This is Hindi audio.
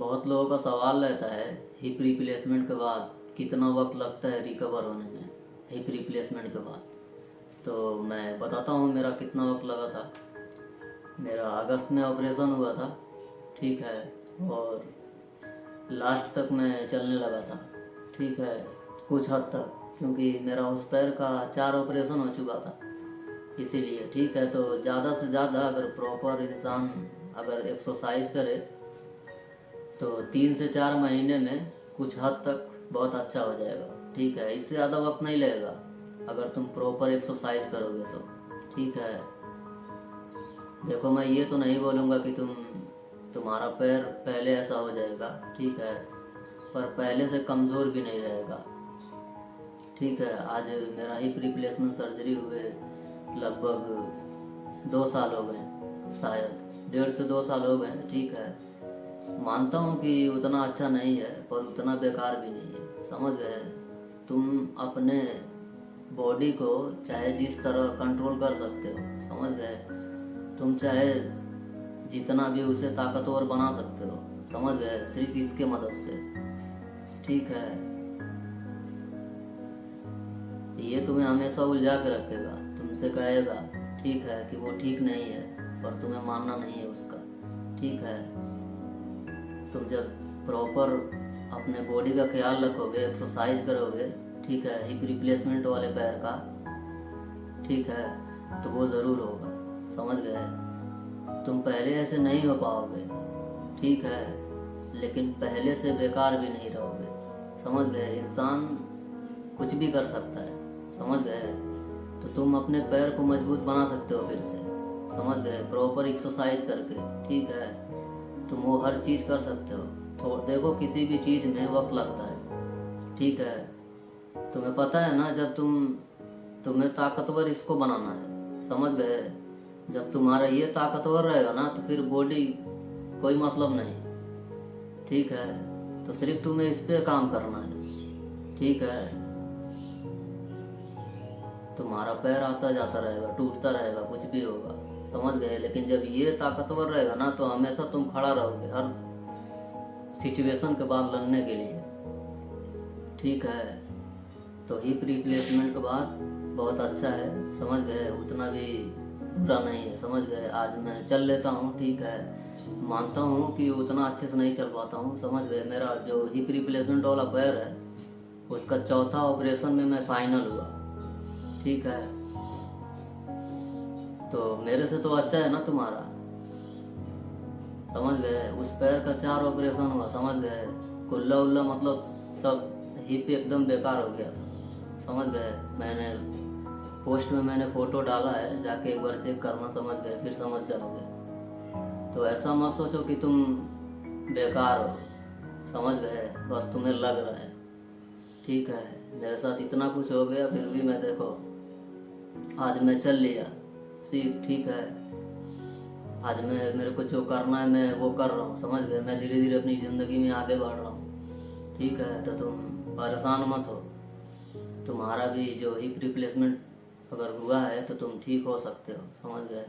बहुत लोगों का सवाल रहता है हिप रिप्लेसमेंट के बाद कितना वक्त लगता है रिकवर होने में। हिप रिप्लेसमेंट के बाद तो मैं बताता हूँ मेरा कितना वक्त लगा था। मेरा अगस्त में ऑपरेशन हुआ था, ठीक है, और लास्ट तक मैं चलने लगा था, ठीक है, कुछ हद तक, क्योंकि मेरा उस पैर का 4 ऑपरेशन हो चुका था इसीलिए, ठीक है। तो ज़्यादा से ज़्यादा अगर प्रॉपर इंसान अगर एक्सरसाइज करे तो 3 से 4 महीने में कुछ हद तक बहुत अच्छा हो जाएगा, ठीक है। इससे ज़्यादा वक्त नहीं लगेगा अगर तुम प्रॉपर एक्सरसाइज करोगे तो, ठीक है। देखो, मैं ये तो नहीं बोलूँगा कि तुम्हारा पैर पहले ऐसा हो जाएगा, ठीक है, पर पहले से कमज़ोर भी नहीं रहेगा, ठीक है। आज मेरा हिप रिप्लेसमेंट सर्जरी हुए लगभग 2 साल हो गए, शायद 1.5 से 2 साल हो गए, ठीक है। मानता हूँ कि उतना अच्छा नहीं है पर उतना बेकार भी नहीं है, समझ गए। तुम अपने बॉडी को चाहे जिस तरह कंट्रोल कर सकते हो, समझ गए। तुम चाहे जितना भी उसे ताकतवर बना सकते हो, समझ गए, सिर्फ इसके मदद से, ठीक है। ये तुम्हें हमेशा उलझा के रखेगा, तुमसे कहेगा, ठीक है, कि वो ठीक नहीं है, पर तुम्हें मानना नहीं है उसका, ठीक है। तुम जब प्रॉपर अपने बॉडी का ख्याल रखोगे, एक्सरसाइज करोगे, ठीक है, हिप रिप्लेसमेंट वाले पैर का, ठीक है, तो वो ज़रूर होगा, समझ गए। तुम पहले ऐसे नहीं हो पाओगे, ठीक है, लेकिन पहले से बेकार भी नहीं रहोगे, समझ गए। इंसान कुछ भी कर सकता है, समझ गए। तो तुम अपने पैर को मजबूत बना सकते हो फिर से, समझ गए, प्रॉपर एक्सरसाइज करके, ठीक है। तुम वो हर चीज़ कर सकते हो। तो देखो, किसी भी चीज़ में वक्त लगता है, ठीक है। तुम्हें पता है ना, जब तुम्हें ताकतवर इसको बनाना है, समझ गए। जब तुम्हारा ये ताकतवर रहेगा ना तो फिर बॉडी कोई मतलब नहीं, ठीक है। तो सिर्फ तुम्हें इस पे काम करना है, ठीक है। तुम्हारा पैर आता जाता रहेगा, टूटता रहेगा, कुछ भी होगा, समझ गए। लेकिन जब ये ताकतवर रहेगा ना तो हमेशा तुम खड़ा रहोगे हर सिचुएशन के बाद लड़ने के लिए, ठीक है। तो हिप रिप्लेसमेंट के बाद बहुत अच्छा है, समझ गए, उतना भी बुरा नहीं है, समझ गए। आज मैं चल लेता हूँ, ठीक है। मानता हूँ कि उतना अच्छे से नहीं चल पाता हूँ, समझ गए। मेरा जो हिप रिप्लेसमेंट वाला पैर है उसका 4था ऑपरेशन में मैं फाइनल हुआ, ठीक है। तो मेरे से तो अच्छा है ना तुम्हारा, समझ गए। उस पैर का 4 ऑपरेशन हुआ, समझ गए, कुल्ला उल्ला मतलब सब, हिप एकदम बेकार हो गया था, समझ गए। मैंने पोस्ट में मैंने फ़ोटो डाला है, जाके एक बार चेक करना, समझ गए, फिर समझ जाओगे। तो ऐसा मत सोचो कि तुम बेकार हो, समझ गए, बस तुम्हें लग रहा है, ठीक है। मेरे साथ इतना कुछ हो गया फिर भी मैं, देखो, आज मैं चल लिया, ठीक है। आज मेरे को जो करना है मैं वो कर रहा हूँ, समझ गए। मैं धीरे धीरे अपनी ज़िंदगी में आगे बढ़ रहा हूँ, ठीक है। तो तुम परेशान मत हो, तुम्हारा भी जो हिप रिप्लेसमेंट अगर हुआ है तो तुम ठीक हो सकते हो, समझ गए।